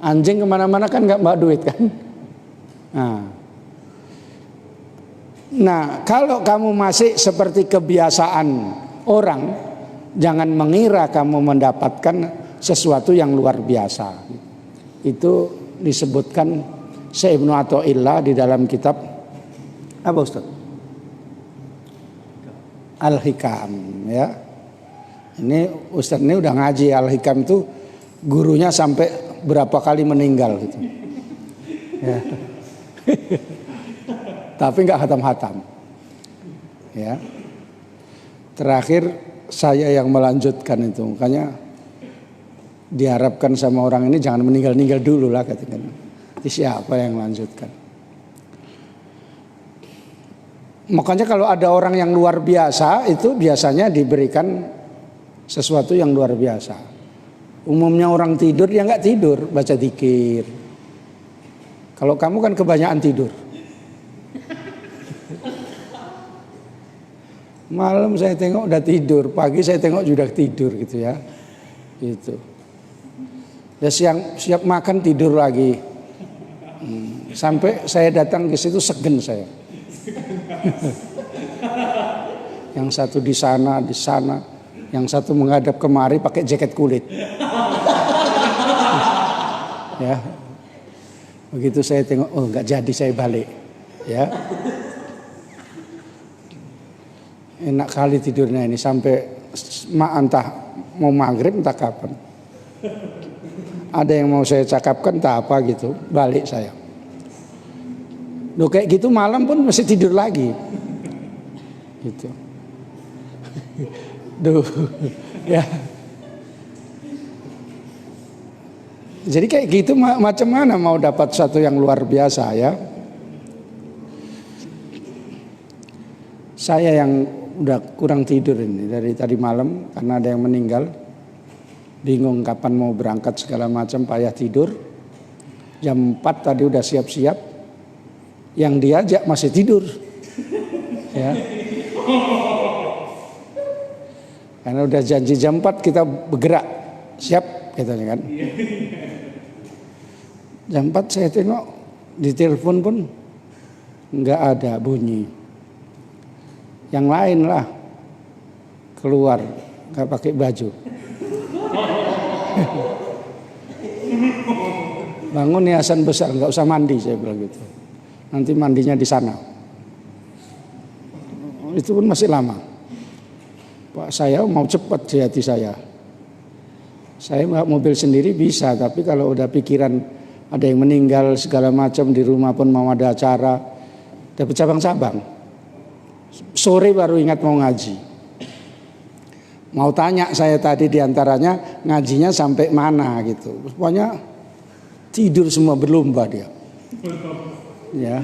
Anjing kemana-mana kan nggak bawa duit kan. Nah, kalau kamu masih seperti kebiasaan orang, jangan mengira kamu mendapatkan sesuatu yang luar biasa. Itu disebutkan Syekh Ibnu Athaillah di dalam kitab apa Ustaz? Al-Hikam ya. Ini Ustaz ini udah ngaji Al-Hikam itu, gurunya sampai berapa kali meninggal gitu. Ya. Tapi nggak hatam-hatam. Ya. Terakhir saya yang melanjutkan itu, makanya diharapkan sama orang ini jangan meninggal-ninggal dulu lah katanya. Nanti siapa yang melanjutkan? Makanya kalau ada orang yang luar biasa itu biasanya diberikan sesuatu yang luar biasa. Umumnya orang tidur ya nggak tidur, baca zikir. Kalau kamu kan kebanyakan tidur. Malam saya tengok udah tidur, pagi saya tengok juga tidur gitu ya. Gitu. Ya siap makan tidur lagi. Sampai saya datang ke situ segen saya. Yang satu di sana, yang satu menghadap kemari pakai jaket kulit. Ya. Begitu saya tengok, oh nggak jadi saya balik. Ya. Enak kali tidurnya ini sampai entah mau maghrib entah kapan. Ada yang mau saya cakapkan entah apa gitu, balik saya. Loh kayak gitu malam pun masih tidur lagi. Gitu. Duh. Ya. Jadi kayak gitu macam mana mau dapat satu yang luar biasa ya. Saya yang udah kurang tidur ini dari tadi malam karena ada yang meninggal, bingung kapan mau berangkat segala macam, payah tidur. Jam 4 tadi udah siap-siap, yang diajak masih tidur ya. Karena udah janji jam 4 kita bergerak, siap katanya kan. Jam 4 saya tengok di telepon pun nggak ada bunyi. Yang lain lah keluar nggak pakai baju. Bangun hiasan besar, nggak usah mandi saya bilang gitu. Nanti mandinya di sana. Itu pun masih lama. Pak saya mau cepat di hati saya. Saya nggak mobil sendiri bisa, tapi kalau udah pikiran ada yang meninggal segala macam di rumah pun mau ada acara, udah bercabang-cabang. Sore baru ingat mau ngaji. Mau tanya saya tadi diantaranya ngajinya sampai mana gitu. Pokoknya tidur semua berlomba dia. Ya.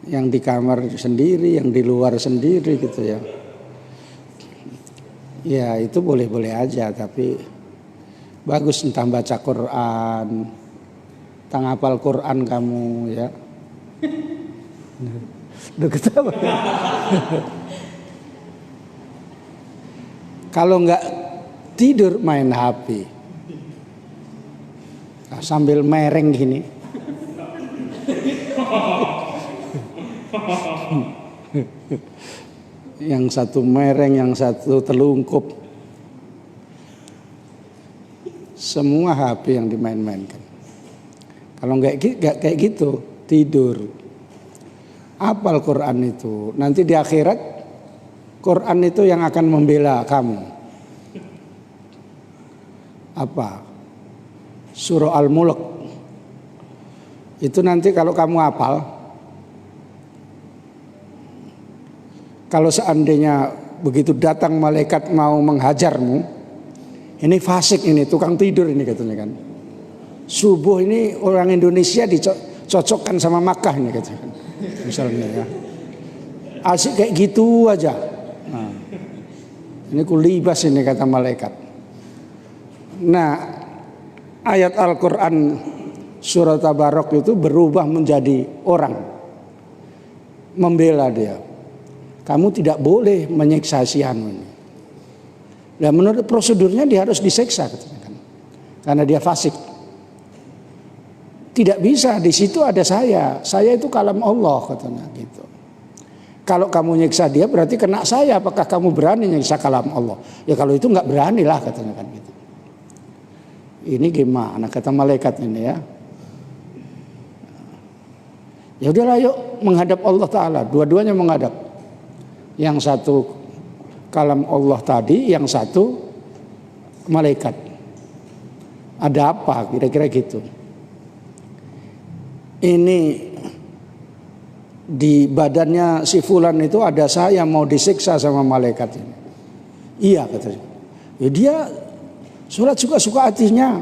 Yang di kamar sendiri, yang di luar sendiri gitu ya. Ya itu boleh-boleh aja, tapi bagus entah baca Quran, entah ngapal Quran kamu ya. Udah ketawa. Kalau nggak tidur main HP, nah, sambil mereng gini. Yang satu mereng, yang satu telungkup. Semua HP yang dimain-mainkan. Kalau nggak kayak gitu, tidur. Apal Quran itu. Nanti di akhirat Quran itu yang akan membela kamu. Apa? Surah Al-Mulk. Itu nanti kalau kamu hafal, kalau seandainya begitu datang malaikat mau menghajarmu, ini fasik ini, tukang tidur ini katanya kan. Subuh ini orang Indonesia dicocokkan sama Makkah ini katanya. Misalnya ya. Asik kayak gitu aja. Nah, ini kulibas ini kata malaikat. Nah, ayat Al-Quran surat Tabarok itu berubah menjadi orang. Membela dia. Kamu tidak boleh menyiksa si anu ini. Nah, menurut prosedurnya dia harus disiksa katanya kan. Karena dia fasik. Tidak bisa, di situ ada saya. Saya itu kalam Allah katanya gitu. Kalau kamu nyiksa dia berarti kena saya. Apakah kamu berani nyiksa kalam Allah? Ya kalau itu nggak berani lah katanya kan gitu. Ini gimana kata malaikat ini ya? Ya udahlah yuk menghadap Allah Ta'ala. Dua-duanya menghadap. Yang satu kalam Allah tadi, yang satu malaikat. Ada apa kira-kira gitu. Ini di badannya si fulan itu ada saya mau disiksa sama malaikat ini. Iya katanya. Ya dia sholat suka-suka hatinya.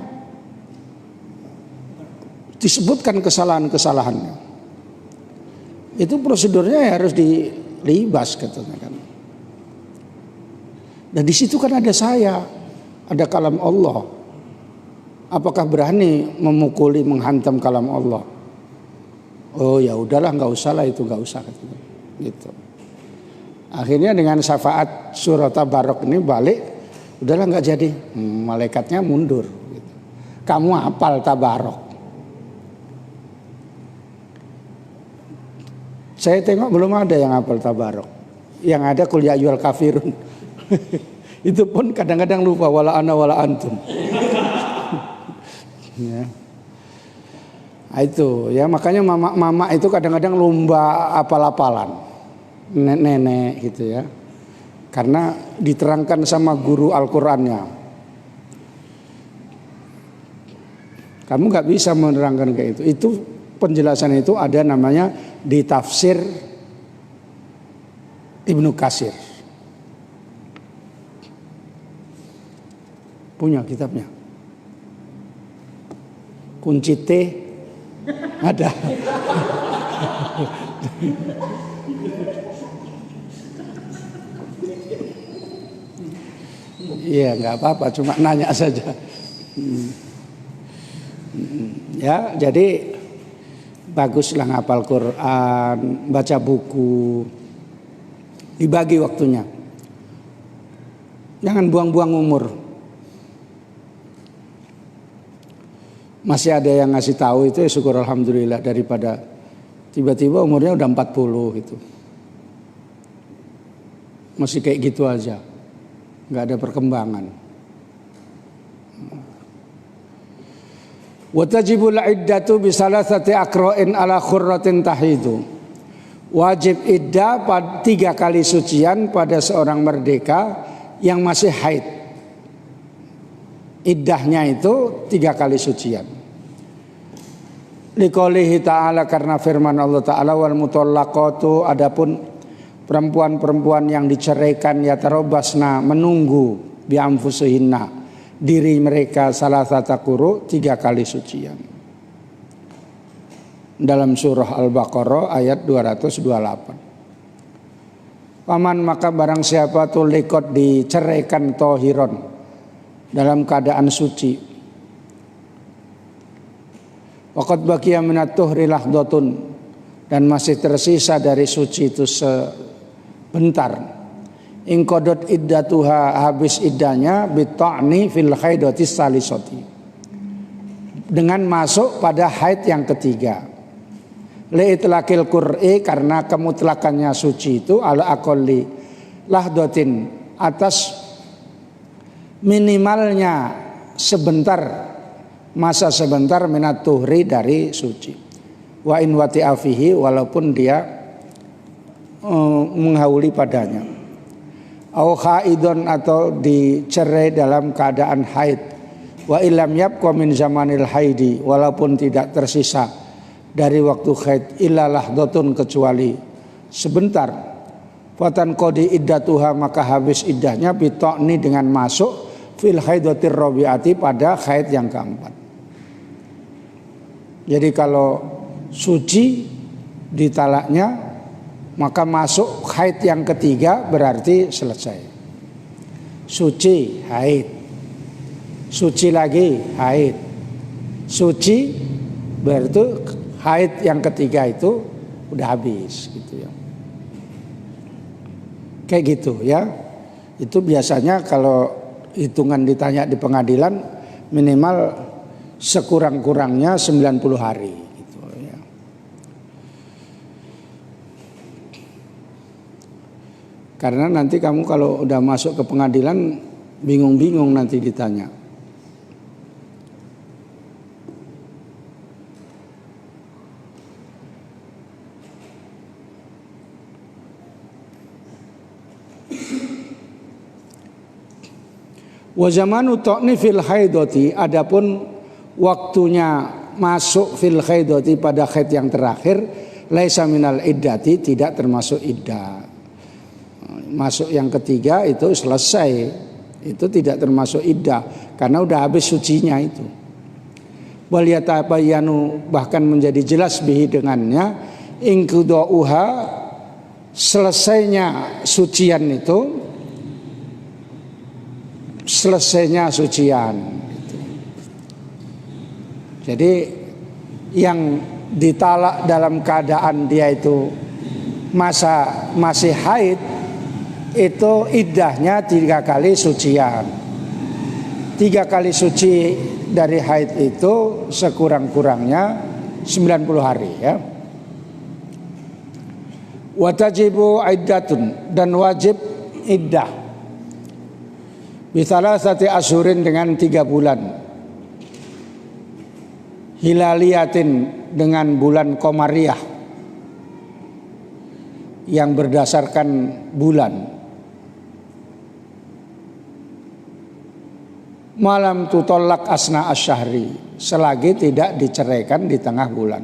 Disebutkan kesalahan-kesalahannya. Itu prosedurnya harus dilibas katanya kan. Dan di situ kan ada saya, ada kalam Allah. Apakah berani memukuli, menghantam kalam Allah? Oh ya udahlah, nggak usah lah itu, nggak usah katanya. Gitu. Akhirnya dengan syafaat surah Tabarok ini balik, udahlah nggak jadi. Malaikatnya mundur. Gitu. Kamu hafal Tabarok. Saya tengok belum ada yang hafal Tabarok. Yang ada Qul ya ayyuhal kafirun. Itu pun kadang-kadang lupa wala ana wala antum. Ya. Nah, itu ya makanya mama itu kadang-kadang lomba apal-apalan. Nenek gitu ya. Karena diterangkan sama guru Al-Qur'annya. Kamu nggak bisa menerangkan kayak itu. Itu penjelasan itu ada namanya di tafsir Ibnu Katsir. Punya kitabnya. Kunci T ada. Iya nggak apa-apa, cuma nanya saja. Ya jadi baguslah ngapal Quran, baca buku, dibagi waktunya. Jangan buang-buang umur. Masih ada yang ngasih tahu itu ya syukur alhamdulillah, daripada tiba-tiba umurnya udah 40 gitu. Masih kayak gitu aja. Nggak ada perkembangan. Wa tajibul iddatu bi salasati aqra'in ala khurratin tahidu. Wajib iddah pada 3 kali sucian pada seorang merdeka yang masih haid. Iddahnya itu 3 kali sucian. Liqaulihi ta'ala, karena firman Allah Ta'ala, wal mutallaqatu, adapun perempuan-perempuan yang diceraikan yatarabbasna, menunggu bi anfusihinna, diri mereka salasata quru, 3 kali sucian. Dalam surah Al-Baqarah ayat 228. Paman maka barang siapa tulikot diceraikan tohiron dalam keadaan suci. Waqad baqiya minat tuhri lahdhatun, dan masih tersisa dari suci itu sebentar. In qadot iddatuha, habis iddahnya bita'ni fil haidatis salisati, dengan masuk pada haid yang ketiga. Li'itlaqil qur'i, karena kemutlakannya suci itu ala aqalli lahdhatin, atas minimalnya sebentar, masa sebentar minat tuhri dari suci. Wa in wati'a fihi, walaupun dia menghauli padanya. Au haidon, atau dicerai dalam keadaan haid. Wa illam yabqa min zamanil haidi, walaupun tidak tersisa dari waktu haid illa lahdhatun, kecuali sebentar. Fatan qadi iddatuha, maka habis iddahnya bita'ni, dengan masuk fil haidatir rabi'ati, pada haid yang keempat. Jadi kalau suci ditalaknya, maka masuk haid yang ketiga berarti selesai. Suci, haid. Suci lagi, haid. Suci berarti haid yang ketiga itu udah habis gitu ya. Kayak gitu ya. Itu biasanya kalau hitungan ditanya di pengadilan minimal sekurang-kurangnya 90 hari gitu ya. Karena nanti kamu kalau udah masuk ke pengadilan bingung-bingung nanti ditanya. Wa zamanu ta'ni fil haidati, adapun waktunya masuk fil haidati pada haid yang terakhir, laisa minal iddati, tidak termasuk iddah. Masuk yang ketiga itu selesai, itu tidak termasuk iddah karena udah habis sucinya itu. Wal yatabayyanu, bahkan menjadi jelas bihi dengannya, inqidauha, selesainya sucian itu, selesainya sucian gitu. Jadi yang ditalak dalam keadaan dia itu masih haid, itu iddahnya 3 kali sucian. 3 kali suci dari haid itu sekurang-kurangnya 90 hari ya. Watajibu iddatun, dan wajib iddah bisalasati asyurin, dengan 3 bulan. Hilaliyatin, dengan bulan Qamariyah yang berdasarkan bulan. Malam tutolak asna asyahri, selagi tidak diceraikan di tengah bulan.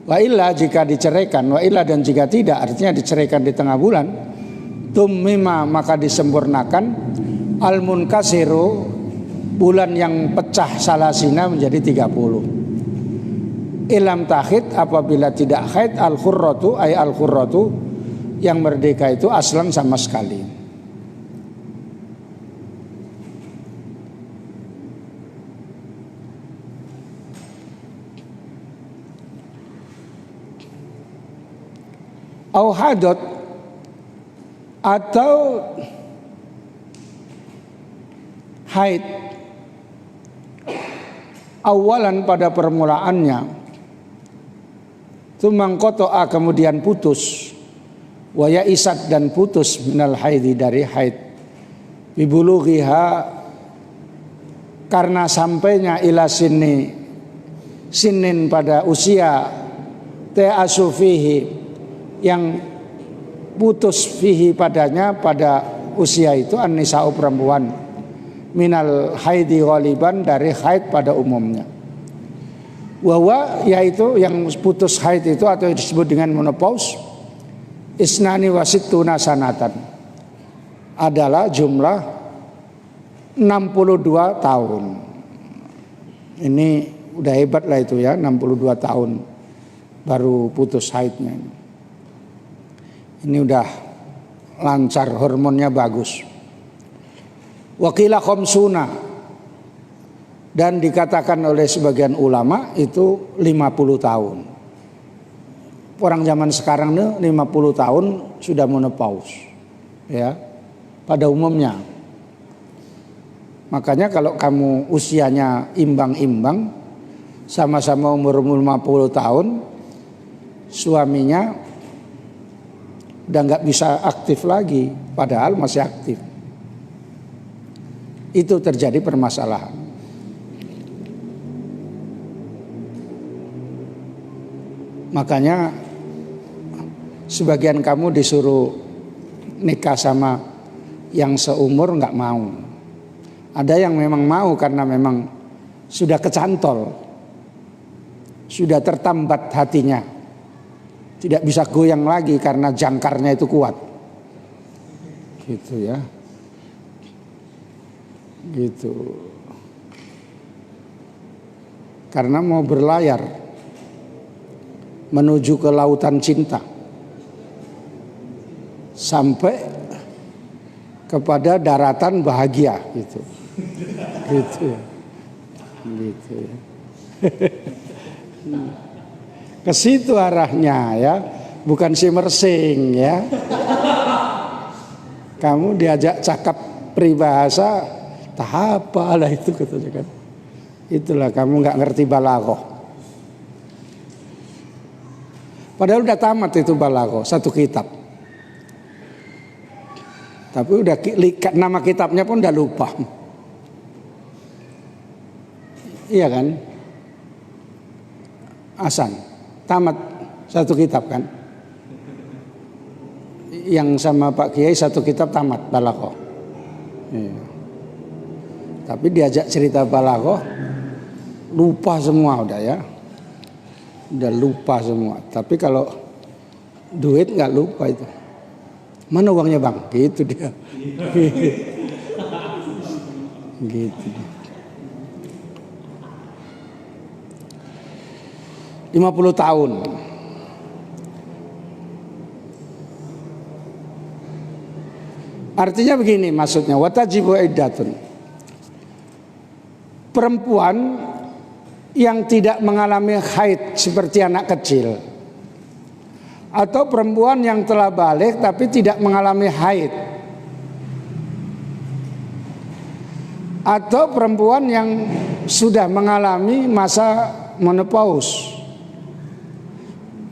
Wa illa, jika diceraikan, wa illa, dan jika tidak, artinya diceraikan di tengah bulan, tummima, maka disempurnakan al munkasiru, bulan yang pecah salasina menjadi 30. Ilam tahid, apabila tidak haid, al khurratu, ay al khurratu, yang merdeka itu aslan sama sekali. Au hadot, atau haid awalan pada permulaannya, tumang kotoa, kemudian putus, waya isat, dan putus minal haidi, dari haid, bibulughiha, karena sampainya ila sinin pada usia, ta'asufihi, yang putus fihi padanya, pada usia itu, an-nisa'u, perempuan, minal haidi ghaliban, dari haid pada umumnya. Wawa, yaitu yang putus haid itu atau disebut dengan menopause, isnani wasittuna sanatan, adalah jumlah 62 tahun. Ini udah hebat lah itu ya, 62 tahun baru putus haidnya. Ini udah lancar, hormonnya bagus. Wakilah khamsuna, dan dikatakan oleh sebagian ulama itu 50 tahun. Orang zaman sekarang nih 50 tahun sudah menopause ya, pada umumnya. Makanya kalau kamu usianya imbang-imbang, sama-sama umur 50 tahun, suaminya udah nggak bisa aktif lagi, padahal masih aktif. Itu terjadi permasalahan. Makanya sebagian kamu disuruh nikah sama yang seumur nggak mau. Ada yang memang mau karena memang sudah kecantol, sudah tertambat hatinya, tidak bisa goyang lagi karena jangkarnya itu kuat. Gitu ya. Gitu. Karena mau berlayar menuju ke lautan cinta, sampai kepada daratan bahagia gitu. Gitu ya. Gitu ya. Ke situ arahnya ya, bukan si mersing ya. Kamu diajak cakap peribahasa tak apalah itu katanya kan. Itulah kamu nggak ngerti balaghah. Padahal udah tamat itu balaghah, satu kitab. Tapi udah nama kitabnya pun udah lupa. Iya kan? Hasan, tamat satu kitab kan? Yang sama Pak Kiai satu kitab tamat balaghah. Iya. Tapi diajak cerita balaghah lupa semua udah ya. Udah lupa semua. Tapi kalau duit nggak lupa itu. Mana uangnya bang? Gitu dia. Gitu. 50 tahun. Artinya begini maksudnya, watajibu iddatun. Perempuan yang tidak mengalami haid seperti anak kecil, atau perempuan yang telah balik tapi tidak mengalami haid, atau perempuan yang sudah mengalami masa menopause,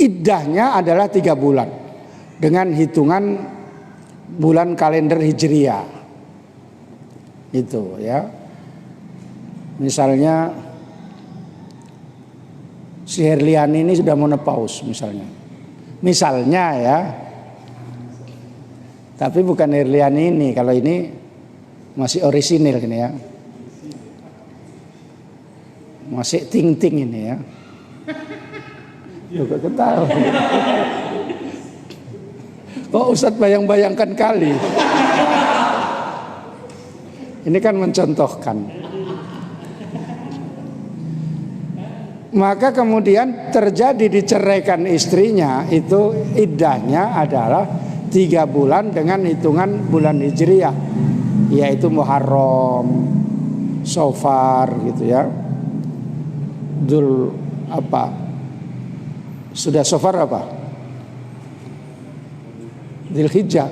iddahnya adalah 3 bulan dengan hitungan bulan kalender Hijriah. Itu ya. Misalnya si Herliani ini sudah menopause misalnya. Misalnya ya. Tapi bukan Herliani ini, kalau ini masih orisinil ini ya. Masih ting-ting ini ya. Juga ketawa. Oh Ustadz bayang-bayangkan kali. Ini kan mencontohkan. Maka kemudian terjadi diceraikan istrinya, itu iddahnya adalah 3 bulan dengan hitungan bulan Hijriah, yaitu Muharram, Safar gitu ya. Sudah Safar apa? Dzulhijjah.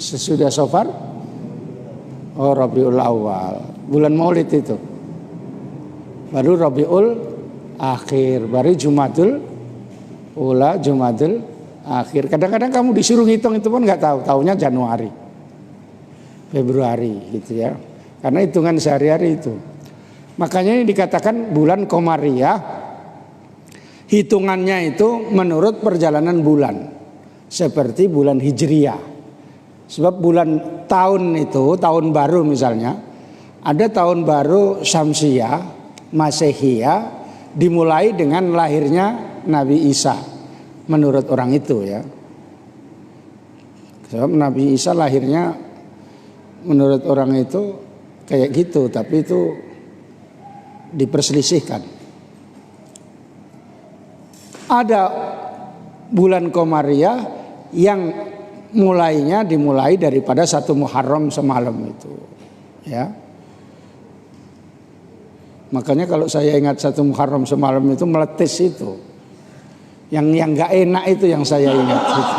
Sesudah Safar? Oh Rabiul Awal, bulan Maulid itu. Baru Rabiul Akhir, baru Jumadul Ula, Jumadul Akhir. Kadang-kadang kamu disuruh ngitung itu pun nggak tahu, taunya Januari, Februari gitu ya. Karena hitungan sehari-hari itu. Makanya ini dikatakan bulan Komariah. Hitungannya itu menurut perjalanan bulan, seperti bulan Hijriah. Sebab bulan tahun itu, tahun baru misalnya, ada tahun baru Syamsiyah, Masehiyah, dimulai dengan lahirnya Nabi Isa, menurut orang itu ya. Sebab Nabi Isa lahirnya menurut orang itu kayak gitu, tapi itu diperselisihkan. Ada bulan Komariah yang dimulai daripada 1 Muharram semalam itu ya. Makanya kalau saya ingat 1 Muharram semalam itu meletis itu. Yang gak enak itu yang saya ingat gitu.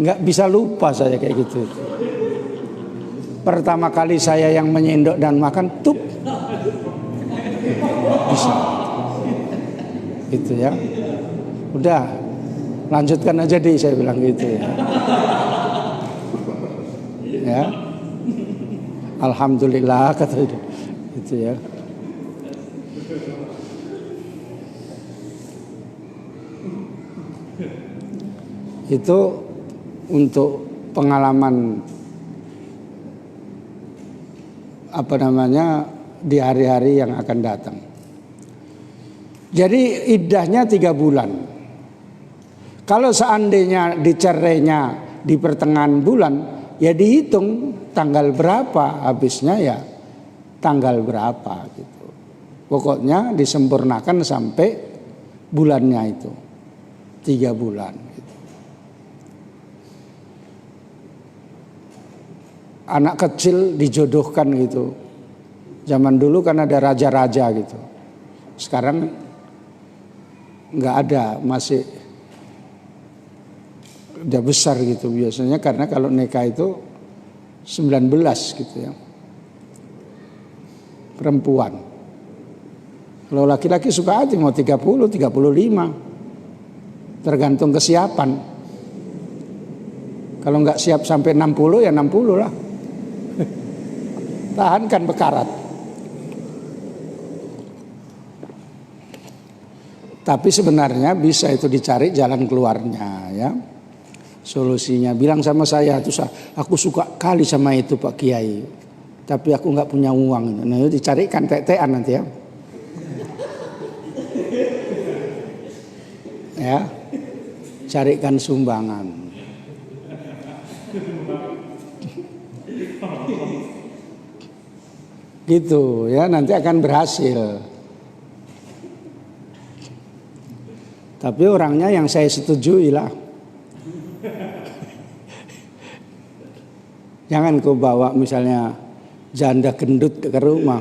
Gak bisa lupa saya kayak gitu. Pertama kali saya yang menyendok dan makan tup. Bisa. Gitu ya. Udah. Lanjutkan aja deh, saya bilang gitu ya. Ya. Alhamdulillah kata itu ya. Itu untuk pengalaman di hari-hari yang akan datang. Jadi iddahnya 3 bulan. Kalau seandainya dicerainya di pertengahan bulan, ya dihitung tanggal berapa habisnya ya tanggal berapa gitu. Pokoknya disempurnakan sampai bulannya itu 3 bulan. Gitu. Anak kecil dijodohkan gitu. Zaman dulu kan ada raja-raja gitu. Sekarang nggak ada, masih udah besar gitu biasanya, karena kalau nikah itu 19 gitu ya, perempuan. Kalau laki-laki suka aja mau 30, 35, tergantung kesiapan. Kalau nggak siap sampai 60 ya 60 lah. Tahankan bekarat. Tapi sebenarnya bisa itu dicari jalan keluarnya ya. Solusinya, bilang sama saya, terus aku suka kali sama itu Pak Kiai, tapi aku nggak punya uang. Nah itu dicarikan tetean nanti ya. Ya, carikan sumbangan. Gitu ya, nanti akan berhasil. Tapi orangnya yang saya setujui lah. Jangan kau bawa misalnya janda gendut ke rumah.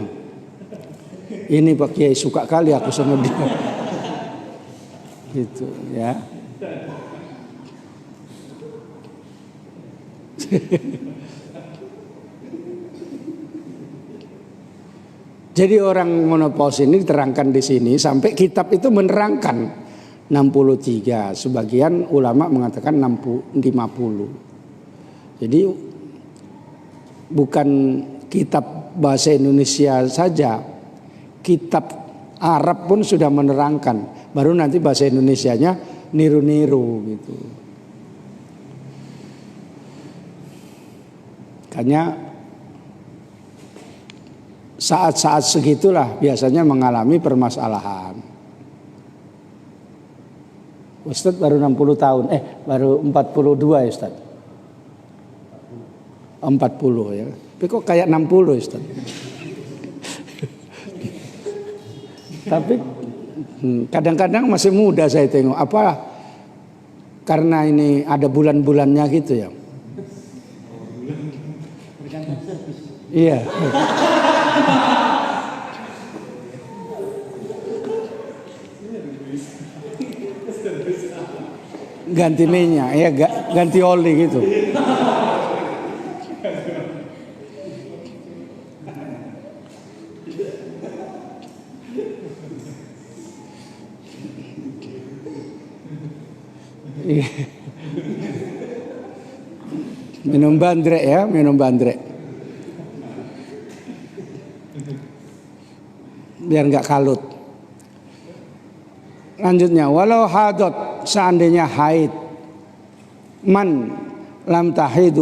Ini Pak Kiai suka kali aku sama dia. Gitu ya. Jadi orang menopause ini diterangkan di sini sampai kitab itu menerangkan 63. Sebagian ulama mengatakan 50. Jadi bukan kitab bahasa Indonesia saja, kitab Arab pun sudah menerangkan. Baru nanti bahasa Indonesianya niru-niru gitu. Makanya saat-saat segitulah biasanya mengalami permasalahan. Ustadz baru 60 tahun, baru 42 ya Ustadz. 40 ya. Tapi kok kayak 60 Ustaz. Tapi kadang-kadang masih muda saya tengok. Apa karena ini ada bulan-bulannya gitu ya. Iya. Ganti minyak, ya ganti oli gitu. Minum bandrek ya, minum bandrek. Biar nggak kalut. Lanjutnya, walau hadot, seandainya haid, man lam tahid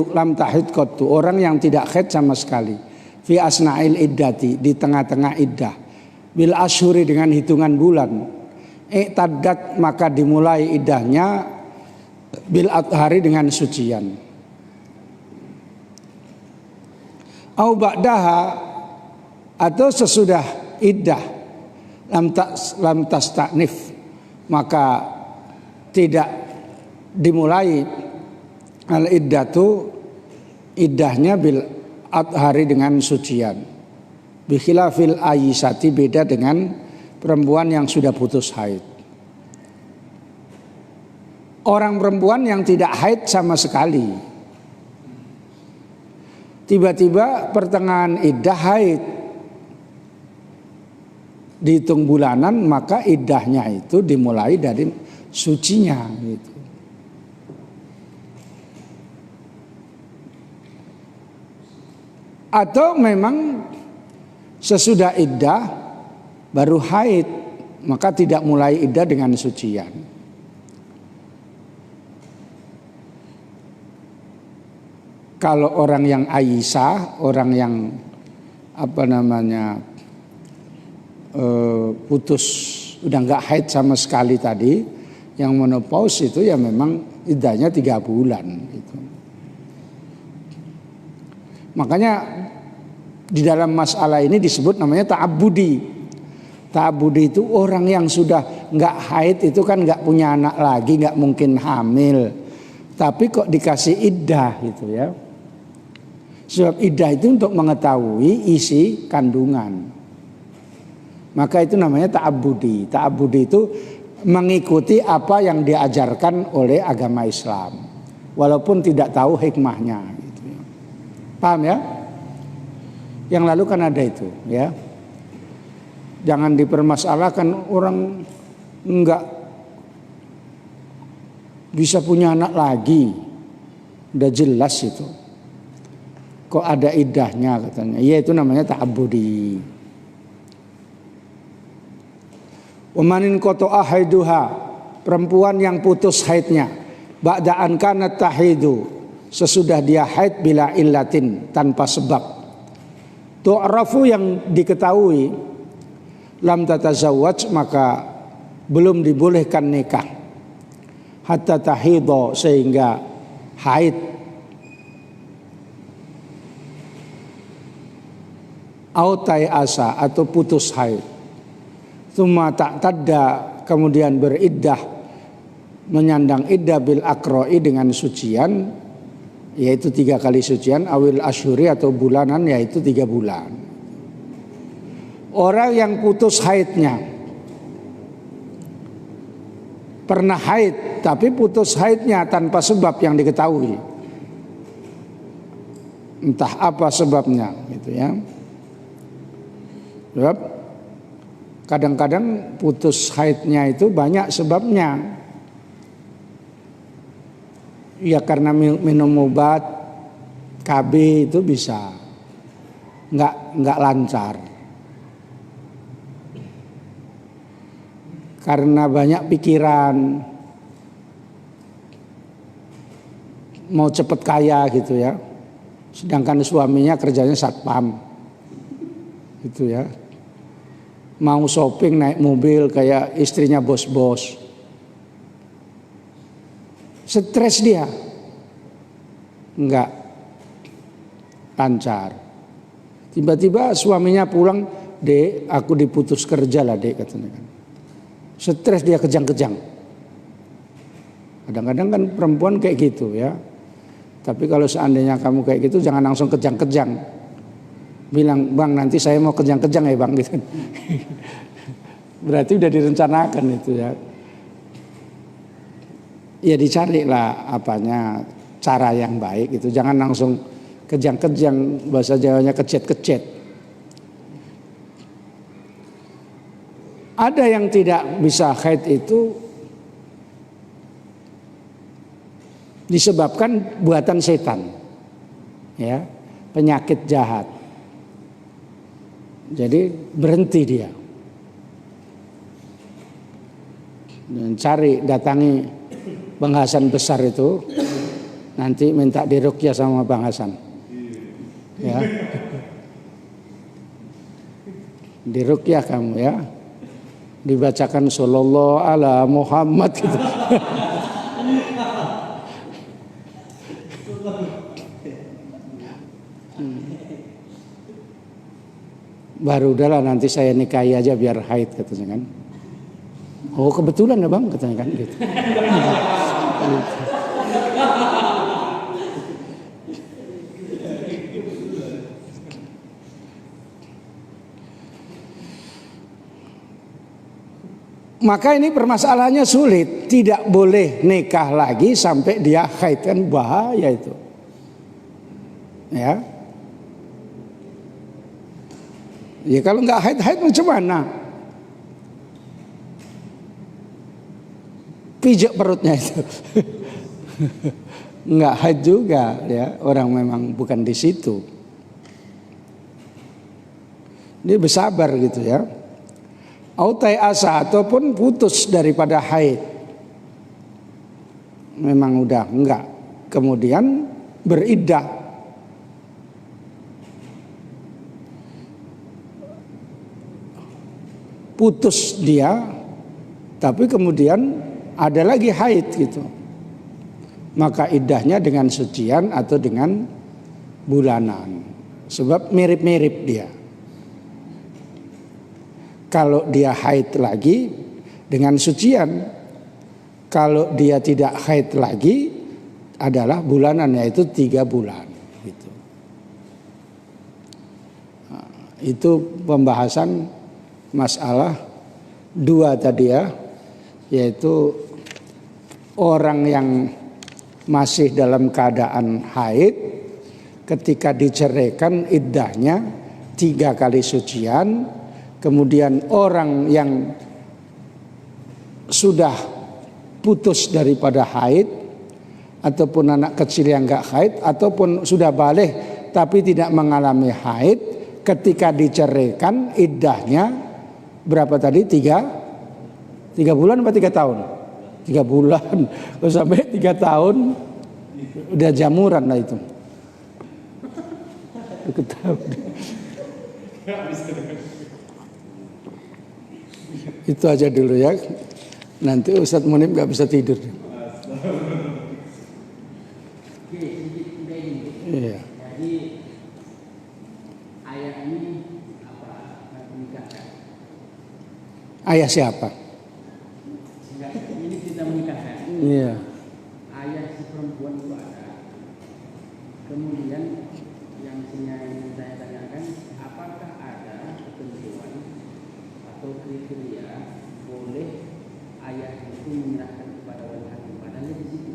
qattu, orang yang tidak haid sama sekali, fi asna'il iddati, di tengah-tengah iddah, bil ashuri, dengan hitungan bulan, i'taddat, maka dimulai iddahnya bil athari, dengan sucian, au ba'daha, atau sesudah iddah, lam tastaknif, maka tidak dimulai al iddatu, iddahnya bil athari, dengan sucian, bi khilafil ayyisati, beda dengan perempuan yang sudah putus haid. Orang perempuan yang tidak haid sama sekali, tiba-tiba pertengahan iddah haid, dihitung bulanan, maka iddahnya itu dimulai dari sucinya gitu. Atau memang sesudah iddah baru haid, maka tidak mulai iddah dengan sucian. Kalau orang yang Aisyah, orang yang putus, udah nggak haid sama sekali tadi, yang menopause itu ya memang iddahnya 3 bulan gitu. Makanya di dalam masalah ini disebut namanya ta'abbudi. Ta'abbudi itu orang yang sudah nggak haid itu kan nggak punya anak lagi, nggak mungkin hamil, tapi kok dikasih iddah gitu ya. Sebab iddah itu untuk mengetahui isi kandungan. Maka itu namanya ta'abbudi. Ta'abbudi itu mengikuti apa yang diajarkan oleh agama Islam. walaupun tidak tahu hikmahnya. Gitu ya. Paham ya? Yang lalu kan ada itu, ya. Jangan dipermasalahkan orang enggak bisa punya anak lagi, udah jelas itu. Kok ada iddahnya katanya? Ya itu namanya ta'abbudi. Wamanin qata'a haiduha, perempuan yang putus haidnya, ba'da an kanat tahidu, sesudah dia haid bila illatin, tanpa sebab. Tu'rafu, yang diketahui, lam tatazawwaj, maka belum dibolehkan nikah, hatta tahidho, sehingga haid, au asa, atau putus haid, tsumma ta'tadda, kemudian beriddah, menyandang iddah bil aqra'i, dengan sucian, yaitu 3 kali sucian, awil asyuri, atau bulanan, yaitu 3 bulan. Orang yang putus haidnya, pernah haid tapi putus haidnya tanpa sebab yang diketahui, entah apa sebabnya, gitu ya. Sebab kadang-kadang putus haidnya itu banyak sebabnya. Ya karena minum obat KB itu bisa nggak lancar. Karena banyak pikiran, mau cepet kaya gitu ya. Sedangkan suaminya kerjanya satpam, gitu ya. Mau shopping naik mobil kayak istrinya bos-bos. Stres dia, enggak lancar. Tiba-tiba suaminya pulang, "Dek, aku diputus kerja lah, Dek," katanya kan. Stres dia, kejang-kejang. Kadang-kadang kan perempuan kayak gitu ya. Tapi kalau seandainya kamu kayak gitu, jangan langsung kejang-kejang. Bilang, "Bang, nanti saya mau kejang-kejang ya, Bang," gitu. Berarti udah direncanakan itu ya. Ya dicarilah apanya, cara yang baik itu, jangan langsung kejang-kejang, bahasa Jawanya kecet-kecet. Ada yang tidak bisa haid itu disebabkan buatan setan, ya, penyakit jahat. Jadi berhenti dia, dan datangi Bang Hasan besar itu, nanti minta diruqyah sama Bang Hasan, ya, diruqyah kamu ya, dibacakan sallallahu ala Muhammad gitu. Baru udahlah nanti saya nikahi aja biar haid, katanya kan. Oh kebetulan ya Bang, katanya kan gitu. Maka ini permasalahannya sulit, tidak boleh nikah lagi sampai dia haid, kan bahaya itu. Ya. Ya kalau nggak haid macam mana? Pijak perutnya itu. Nggak haid juga ya, orang memang bukan di situ. Dia bersabar gitu ya. Autai asa, ataupun putus daripada haid, memang udah enggak, kemudian beriddah. Putus dia, tapi kemudian ada lagi haid gitu, maka iddahnya dengan sucian atau dengan bulanan, sebab mirip-mirip dia. Kalau dia haid lagi dengan sucian, kalau dia tidak haid lagi adalah bulanan, yaitu 3 bulan. Gitu. Nah, itu pembahasan masalah 2 tadi ya, yaitu orang yang masih dalam keadaan haid, ketika diceraikan iddahnya 3 kali sucian. Kemudian orang yang sudah putus daripada haid, ataupun anak kecil yang enggak haid, ataupun sudah balik tapi tidak mengalami haid, ketika diceraikan iddahnya berapa tadi? 3 bulan atau 3 tahun? 3 bulan. Kalau sampai 3 tahun udah jamuran lah itu. 3 tahun. Itu aja dulu ya. Nanti Ustadz Munim gak bisa tidur. Iya. Jadi ayah ini apa menikahkan? Ayah siapa? Ini kita menikahkan. Iya. Ayah si perempuan itu ada. Kemudian yang saya tanyakan, apakah ada ketentuan atau kriteria boleh ayah itu menyerahkan kepada wali hakim? Padahal di situ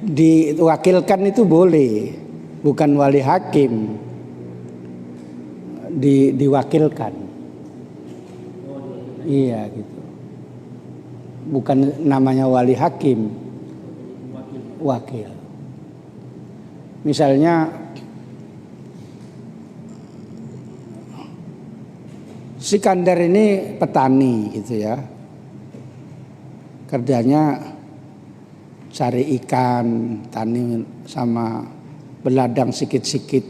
diwakilkan itu boleh, bukan wali hakim. Diwakilkan. Iya gitu. Bukan namanya wali hakim. Wakil. Misalnya Sikandar ini petani gitu ya. Kerjanya cari ikan, tani sama beladang sikit-sikit.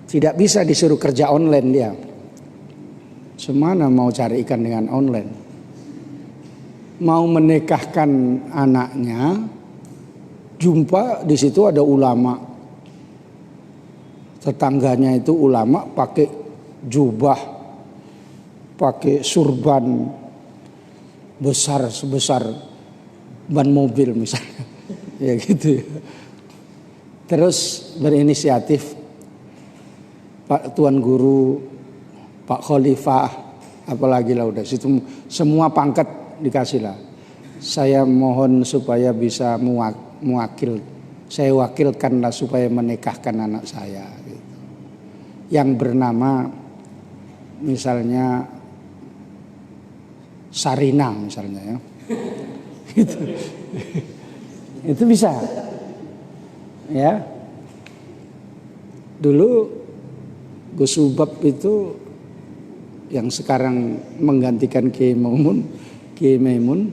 Tidak bisa disuruh kerja online dia. Semana mau cari ikan dengan online. Mau menikahkan anaknya, jumpa di situ ada ulama. Tetangganya itu ulama pakai jubah, pakai surban besar sebesar ban mobil misalnya. Ya gitu ya. Terus berinisiatif, Pak Tuan Guru, Pak Khalifah, apalagi lah udah situ semua pangkat dikasih lah. Saya mohon supaya bisa mewakil, saya wakilkanlah supaya menikahkan anak saya. Gitu. Yang bernama misalnya Sarina misalnya ya. Gitu. Itu bisa. Ya. Dulu Gus Subab itu yang sekarang menggantikan Kiai Maimun,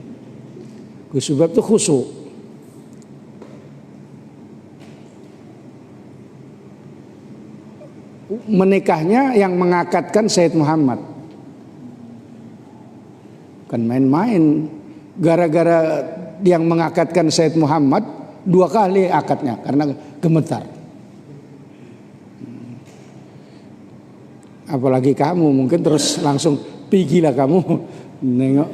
Gus Subab itu khusyuk. Menikahnya yang mengakadkan Sayyid Muhammad. Bukan main-main. Gara-gara yang mengakadkan Sayyid Muhammad 2 kali akadnya karena gemetar. Apalagi kamu mungkin terus langsung pigilah kamu nengok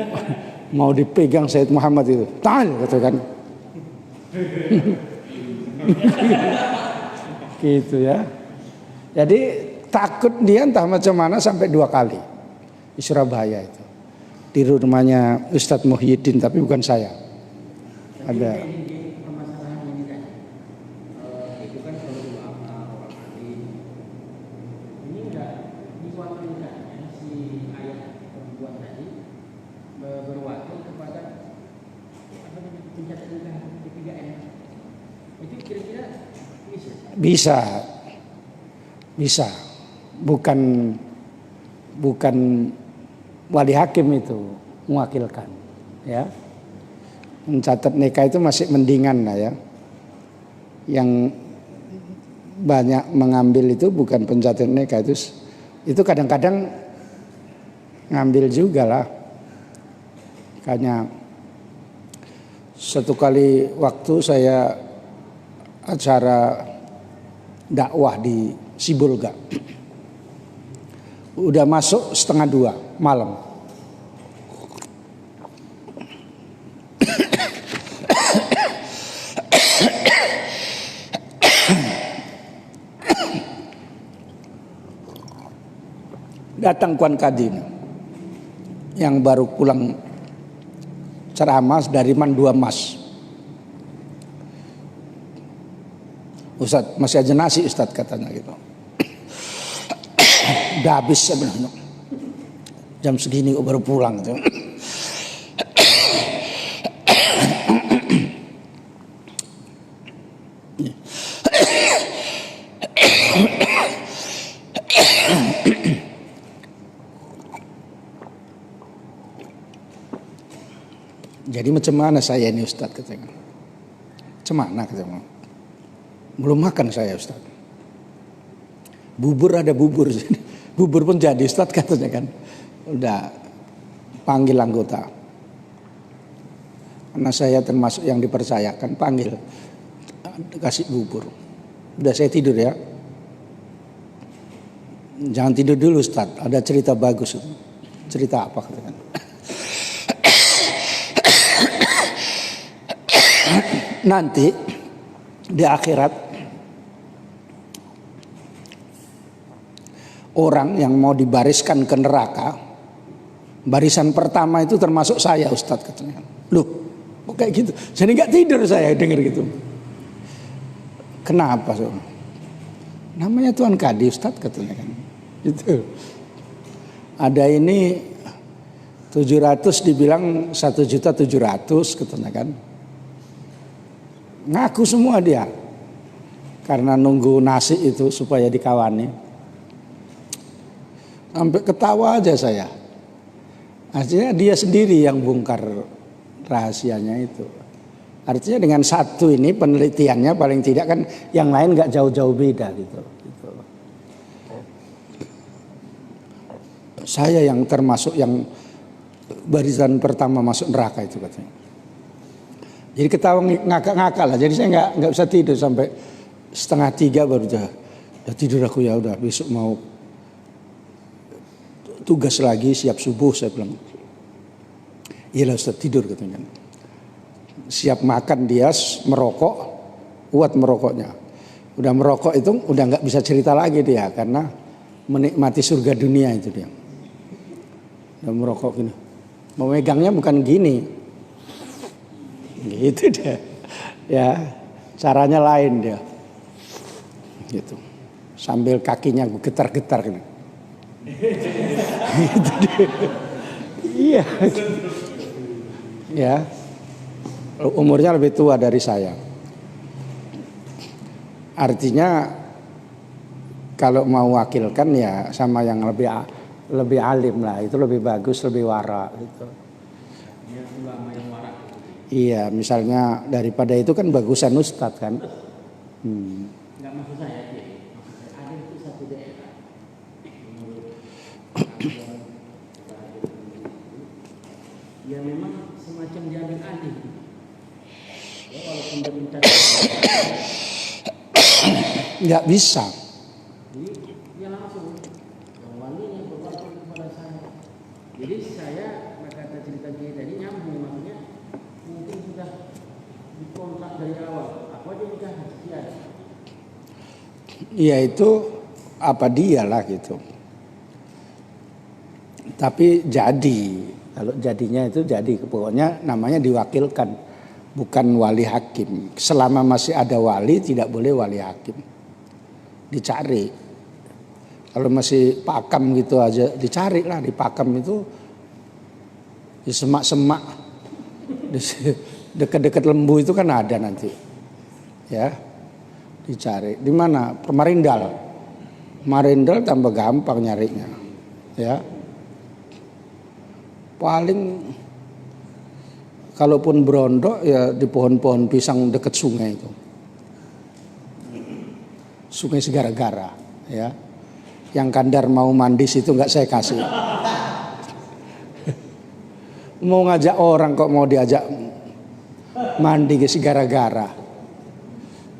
mau dipegang Sayyid Muhammad itu. Tangan gitu kan. Gitu ya. Jadi takut dia entah macam mana sampai 2 kali di Surabaya itu. Di rumahnya Ustadz Muhyiddin tapi bukan saya. Ada. permasalahan ini kan, itu kan kalau ulama orang alim. Ini enggak di suatu nikahnya si ayah perempuan tadi berwakil kepada apa namanya pencatat nikah P3N. Itu kira-kira bisa? Bisa. Bukan wali hakim itu mewakilkan, ya. Mencatat nikah itu masih mendingan lah ya. Yang banyak mengambil itu bukan pencatat nikah, itu kadang-kadang ngambil juga lah. Makanya satu kali waktu saya acara dakwah di Sibolga, udah masuk 1:30 malam. Datang Kuan Kadin yang baru pulang ceramah dari Mandua Mas. Ustadz masih aja nasi Ustadz katanya gitu. Udah habis saya bilang, jam segini kok baru pulang gitu. Jadi macam mana saya ini Ustadz katanya. Macam mana katanya. Belum makan saya Ustadz. Bubur ada bubur. Bubur pun jadi Ustadz katanya kan. Udah panggil anggota. Karena saya termasuk yang dipercayakan, panggil. Kasih bubur. Udah saya tidur ya. Jangan tidur dulu Ustadz, ada cerita bagus. Cerita apa katanya. Nanti di akhirat orang yang mau dibariskan ke neraka, barisan pertama itu termasuk saya Ustadz katanya. Loh kok kayak gitu? Jadi gak tidur saya dengar gitu. Kenapa so? Namanya Tuan Kadi Ustadz katanya kan. Gitu. Ada ini 700 dibilang 1.700.000 katanya kan. Ngaku semua dia karena nunggu nasi itu supaya dikawani. Sampai ketawa aja saya. Artinya dia sendiri yang bongkar rahasianya itu. Artinya dengan satu ini penelitiannya paling tidak kan yang lain gak jauh-jauh beda gitu. Saya yang termasuk yang barisan pertama masuk neraka itu katanya. Jadi ketawa ngakak-ngakak lah. Jadi saya nggak bisa tidur sampai 2:30 baru ya tidur aku ya udah besok mau tugas lagi siap subuh saya bilang. Iya lah Ustaz tidur katanya. Siap makan dia merokok, kuat merokoknya. Udah merokok itu udah nggak bisa cerita lagi dia karena menikmati surga dunia itu dia. Udah merokok gini. Memegangnya bukan gini. Gitu dia. Ya, caranya lain dia. Gitu. Sambil kakinya getar-getar gitu. Gitu dia. Iya. Ya. Umurnya lebih tua dari saya. Artinya kalau mau wakilkan ya sama yang lebih alim lah, itu lebih bagus, lebih wara gitu. Iya, misalnya daripada itu kan bagusan Ustadz kan. Enggak maksud saya ada itu satu daerah ya memang semacam diambil alih. Ya walaupun dia mencari Nggak bisa. jadi dia langsung walinya berwakil kepada saya. Jadi saya kata cerita dia tadi nyambung maksudnya mungkin sudah dikontrak dari awal. Aku aja udah sekian. Ya itu apa dia lah gitu. Tapi jadi kalau jadinya itu jadi pokoknya namanya diwakilkan bukan wali hakim. Selama masih ada wali tidak boleh wali hakim. Dicari. Kalau masih pakam gitu aja dicari lah di pakam itu di semak-semak di dekat-dekat lembu itu kan ada nanti. Ya. Dicari di mana? Marindal. Marindal tambah gampang nyarinya. Ya. Paling kalaupun berondok ya di pohon-pohon pisang dekat sungai itu. Sungai Segara-Gara ya. Yang Kandar mau mandi situ nggak saya kasih. Mau ngajak orang kok mau diajak mandi ke Segara-Gara.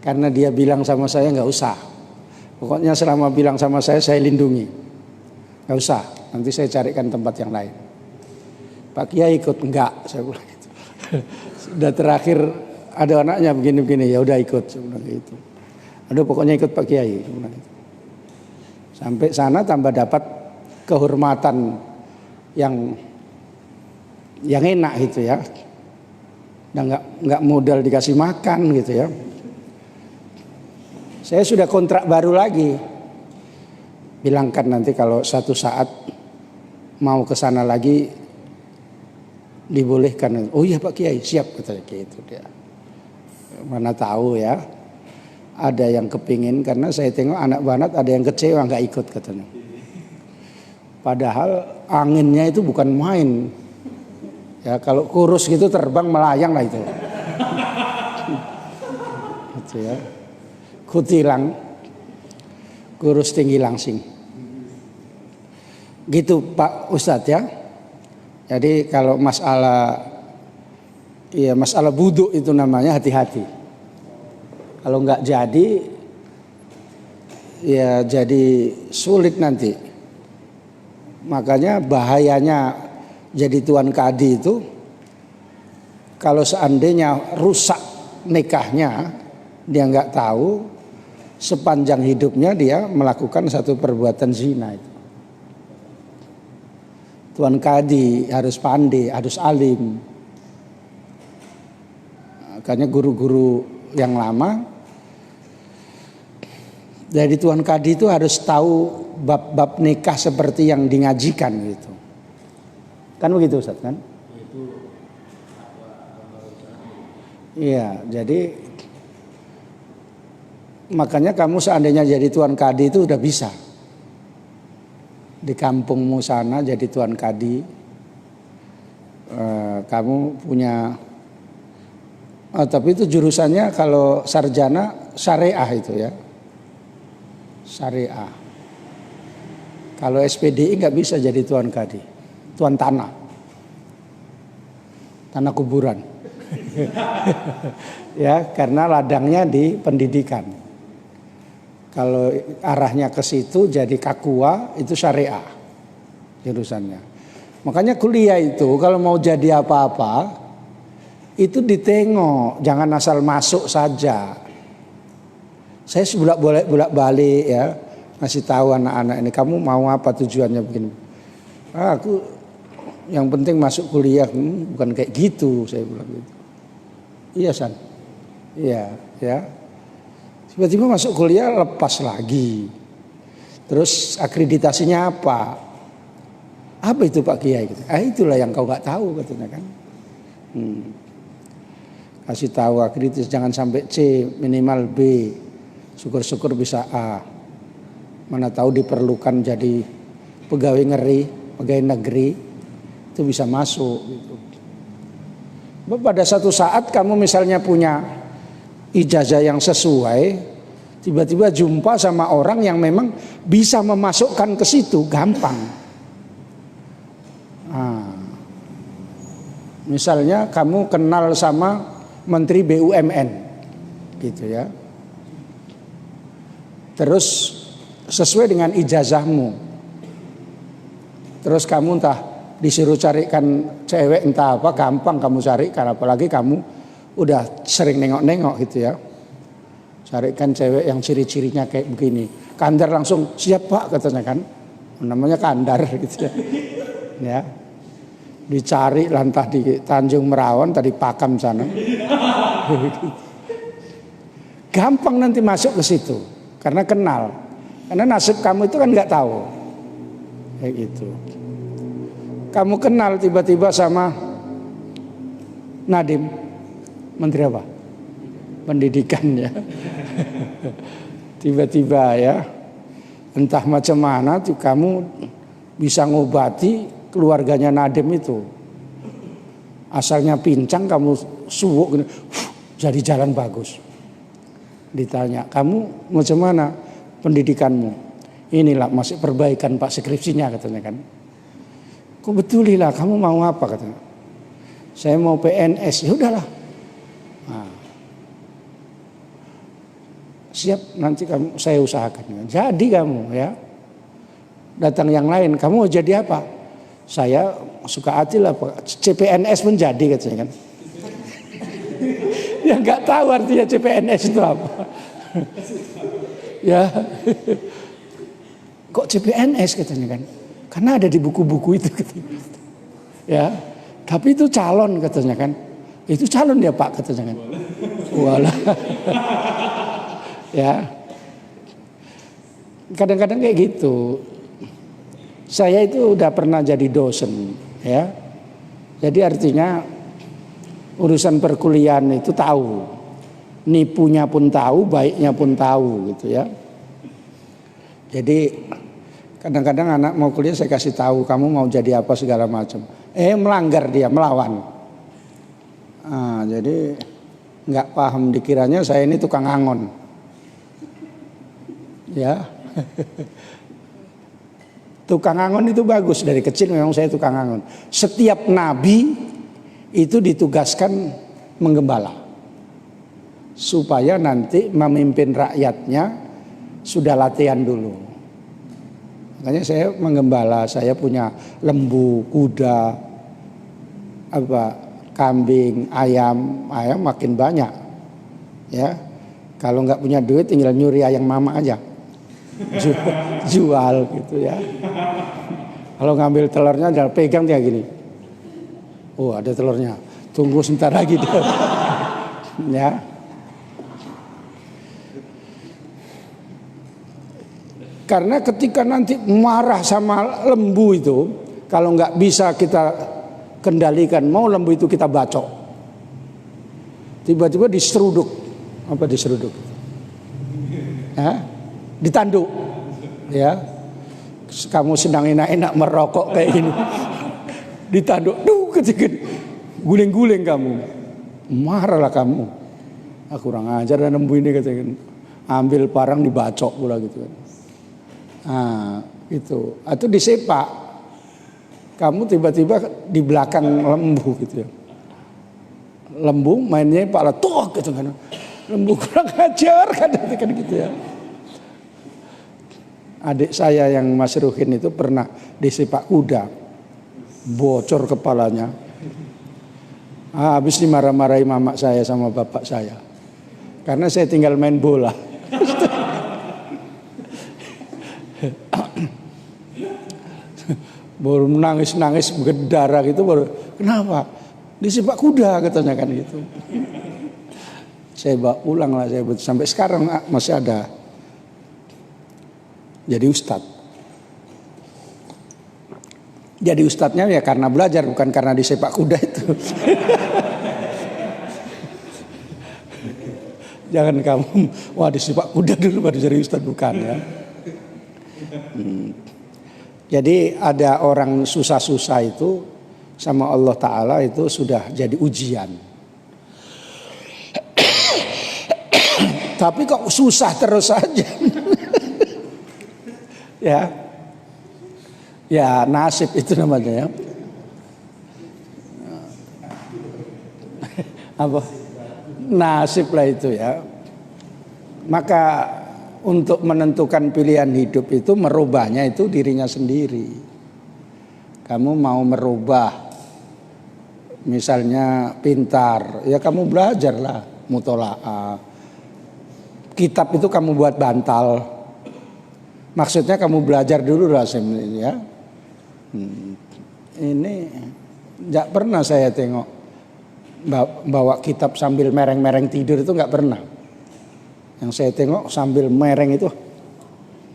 Karena dia bilang sama saya nggak usah. Pokoknya selama bilang sama saya lindungi. Nggak usah, nanti saya carikan tempat yang lain. Pak Kiai ikut enggak, saya bilang gitu. Sudah terakhir ada anaknya begini-begini, ya udah ikut, saya bilang gitu. Aduh pokoknya ikut Pak Kiai. Sampai sana tambah dapat kehormatan yang enak gitu ya. dan nggak modal dikasih makan gitu ya. Saya sudah kontrak baru lagi. Bilangkan nanti kalau satu saat mau ke sana lagi dibolehkan. Oh iya Pak Kiai, siap katanya gitu dia. Mana tahu ya. Ada yang kepingin, karena saya tengok anak Banat ada yang kecewa nggak ikut katanya. Padahal anginnya itu bukan main. Ya kalau kurus gitu terbang melayang lah itu. Gitu ya. Kutilang, kurus tinggi langsing. Gitu Pak Ustadz ya. Jadi kalau masalah buduk itu namanya hati-hati. Kalau nggak jadi, ya jadi sulit nanti. Makanya bahayanya jadi tuan kadi itu, kalau seandainya rusak nikahnya, dia nggak tahu, sepanjang hidupnya dia melakukan satu perbuatan zina itu. Tuan kadi harus pandai, harus alim. Makanya guru-guru yang lama dari tuan kadi itu harus tahu bab-bab nikah seperti yang dingajikan gitu. Kan begitu Ustaz kan? Iya, jadi makanya kamu seandainya jadi tuan kadi itu udah bisa. Di kampungmu sana jadi tuan kadi, kamu punya, tapi itu jurusannya kalau sarjana syariah itu ya, syariah. Kalau SPDI nggak bisa jadi tuan kadi, tuan tanah kuburan, ya karena ladangnya di pendidikan. Kalau arahnya ke situ jadi kakua itu syariah jurusannya. Makanya kuliah itu kalau mau jadi apa-apa itu ditengok, jangan asal masuk saja. Saya bolak-balik ya ngasih tahu anak-anak ini, kamu mau apa tujuannya begini. Aku yang penting masuk kuliah, bukan kayak gitu saya bilang gitu. Iya San, iya ya. Tiba-tiba masuk kuliah lepas lagi. Terus akreditasinya apa? Apa itu Pak Kiai? Itulah yang kau gak tahu katanya kan. Kasih tahu akreditasi jangan sampai C, minimal B. Syukur-syukur bisa A. Mana tahu diperlukan jadi pegawai negeri itu bisa masuk gitu. Pada satu saat kamu misalnya punya ijazah yang sesuai, tiba-tiba jumpa sama orang yang memang bisa memasukkan ke situ gampang. Misalnya kamu kenal sama Menteri BUMN, gitu ya. Terus sesuai dengan ijazahmu, terus kamu entah disuruh carikan cewek entah apa, gampang kamu carikan, apalagi kamu udah sering nengok-nengok gitu ya. Carikan cewek yang ciri-cirinya kayak begini. Kandar langsung siap Pak katanya kan. Namanya Kandar gitu ya. Ya. Dicari lantah di Tanjung Merawan tadi Pakam sana. Gampang nanti masuk ke situ karena kenal. Karena nasib kamu itu kan nggak tahu. Kayak gitu. Kamu kenal tiba-tiba sama Nadiem, Menteri apa? Pendidikan ya. Tiba-tiba ya, entah macam mana tuh kamu bisa ngobati keluarganya Nadiem itu. Asalnya pincang kamu suwuk jadi jalan bagus. Ditanya, kamu macam mana pendidikanmu? Inilah masih perbaikan Pak skripsinya katanya kan. Kok betulilah kamu mau apa katanya? Saya mau PNS. Ya udahlah. Siap nanti saya usahakan. Jadi kamu ya. Datang yang lain, kamu mau jadi apa? Saya suka hati lah Pak. CPNS pun jadi katanya kan. Ya nggak tahu artinya CPNS itu apa. Ya. Kok CPNS katanya kan? Karena ada di buku-buku itu katanya. Ya. Tapi itu calon katanya kan. Itu calon ya Pak katanya kan. Walah. Ya. Kadang-kadang kayak gitu. Saya itu udah pernah jadi dosen ya. Jadi artinya urusan perkuliahan itu tahu. Nipunya pun tahu, baiknya pun tahu gitu ya. Jadi kadang-kadang anak mau kuliah saya kasih tahu kamu mau jadi apa segala macam. Melanggar dia, melawan. Jadi nggak paham dikiranya saya ini tukang angon. Ya. Tukang angon itu bagus, dari kecil memang saya tukang angon. Setiap nabi itu ditugaskan menggembala supaya nanti memimpin rakyatnya sudah latihan dulu. Makanya saya menggembala, saya punya lembu, kuda, kambing, ayam makin banyak. Ya, kalau nggak punya duit tinggal nyuri ayam mama aja. Jual gitu ya. Kalau ngambil telurnya jangan pegang dia gini. Oh ada telurnya. Tunggu sebentar lagi dia. Ya. Karena ketika nanti marah sama lembu itu, kalau nggak bisa kita kendalikan, mau lembu itu kita bacok. Tiba-tiba diseruduk. Apa diseruduk? Ditanduk, ya. Kamu sedang enak-enak merokok kayak ini, ditanduk, ketika guling-guling kamu, marahlah kamu. Kurang ajar dan lembu ini katanya, ambil parang dibacok pula gitu kan. Itu atau disepak, kamu tiba-tiba di belakang lembu gitu ya. Lembu mainnya pala tuh gitu kan, lembu kurang ajar kan gitu ya. Adik saya yang Mas Ruhin itu pernah disepak kuda, bocor kepalanya. Habis dimarah-marahi mama saya sama bapak saya, karena saya tinggal main bola. Baru nangis-nangis berdarah gitu, baru kenapa? Disepak kuda katanya kan gitu. Saya bawa pulang lah, saya sampai sekarang masih ada. Jadi ustadz. Jadi ustadznya ya karena belajar, bukan karena disepak kuda itu. Jangan kamu, disepak kuda dulu baru jadi ustadz, bukan ya. Jadi ada orang susah-susah itu sama Allah Ta'ala itu sudah jadi ujian. Tapi kok susah terus saja. Ya nasib itu namanya ya. Apa? Nasib lah itu ya. Maka untuk menentukan pilihan hidup itu merubahnya itu dirinya sendiri. Kamu mau merubah, misalnya pintar, ya kamu belajarlah mutola'ah. Kitab itu kamu buat bantal. Maksudnya kamu belajar dulu lah ya. Ini nggak pernah saya tengok bawa kitab sambil mereng-mereng tidur, itu nggak pernah. Yang saya tengok sambil mereng itu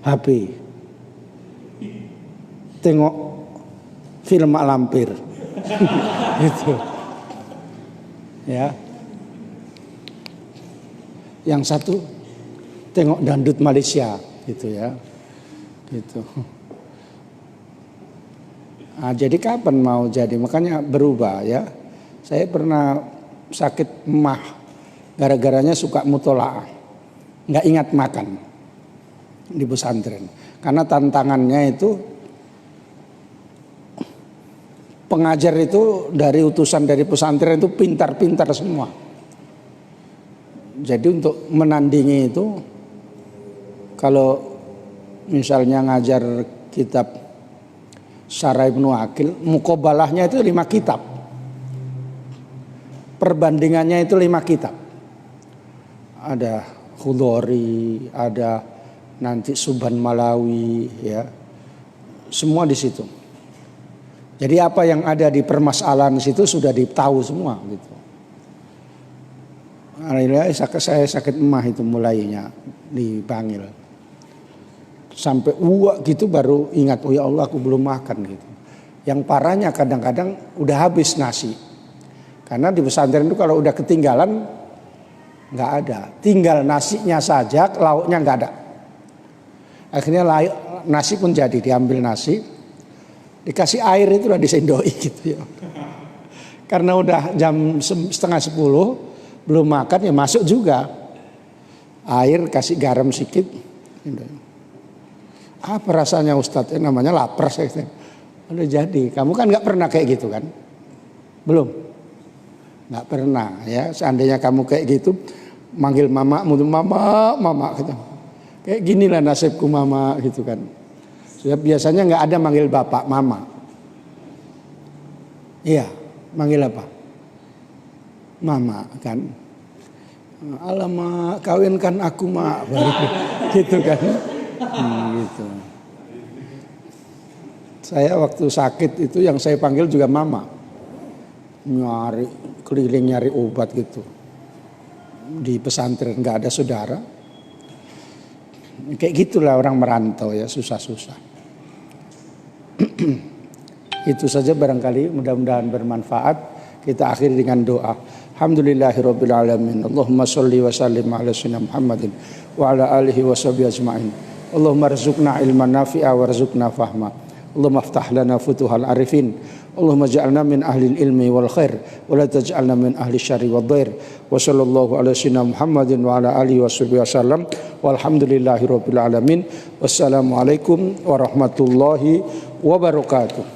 HP. Tengok film Mak Lampir. Gitu. Ya. Yang satu tengok dangdut Malaysia gitu ya. Gitu. Jadi kapan mau jadi? Makanya berubah ya. Saya pernah sakit emah, gara-garanya suka mutola'ah, nggak ingat makan di pesantren. Karena tantangannya itu pengajar itu dari utusan dari pesantren itu pintar-pintar semua. Jadi untuk menandingi itu, kalau misalnya ngajar kitab Syarah Ibnu Aqil, muqabalahnya itu 5 kitab. Perbandingannya itu 5 kitab. Ada Khudori, ada nanti Subhan Malawi ya. Semua di situ. Jadi apa yang ada di permasalahan situ sudah ditahu semua gitu. Alhamdulillah saya sakit emah itu mulainya dipanggil. Sampai uak gitu baru ingat, oh ya Allah aku belum makan gitu. Yang parahnya kadang-kadang udah habis nasi. Karena di pesantren itu kalau udah ketinggalan nggak ada. Tinggal nasinya saja, lauknya nggak ada. Akhirnya nasi pun jadi, diambil nasi. Dikasih air itu udah disendoi gitu ya. Karena udah jam 9:30 belum makan ya masuk juga. Air kasih garam sedikit. Apa rasanya Ustadz? Namanya lapar saya. Udah jadi. Kamu kan nggak pernah kayak gitu kan? Belum. Nggak pernah ya. Seandainya kamu kayak gitu, manggil mama, mama gitu. Kayak ginilah nasibku mama gitu kan. Biasanya nggak ada manggil bapak mama. Iya, manggil apa? Mama kan. Alamak, kawinkan aku mak, gitu kan. Gitu. Saya waktu sakit itu yang saya panggil juga mama. Nyari keliling nyari obat gitu. Di pesantren nggak ada saudara. Kayak gitulah orang merantau ya, susah-susah. Itu saja barangkali, mudah-mudahan bermanfaat. Kita akhiri dengan doa. Alhamdulillahirabbil alamin. Allahumma shalli wa sallim ala sayyidina Muhammadin wa ala alihi wa sahbihi ajmain. Allahumma rzuqna ilman nafi'a warzuqna fahma. Allahumma aftah lana futuhal arifin. Allahumma ja'alna min ahli ilmi wal khair wa la taj'alna min ahli syarri wad dhair. Wa sallallahu ala sayyidina Muhammadin wa ala alihi wa sahbihi wasallam. Walhamdulillahirabbil alamin. Wassalamualaikum warahmatullahi wabarakatuh.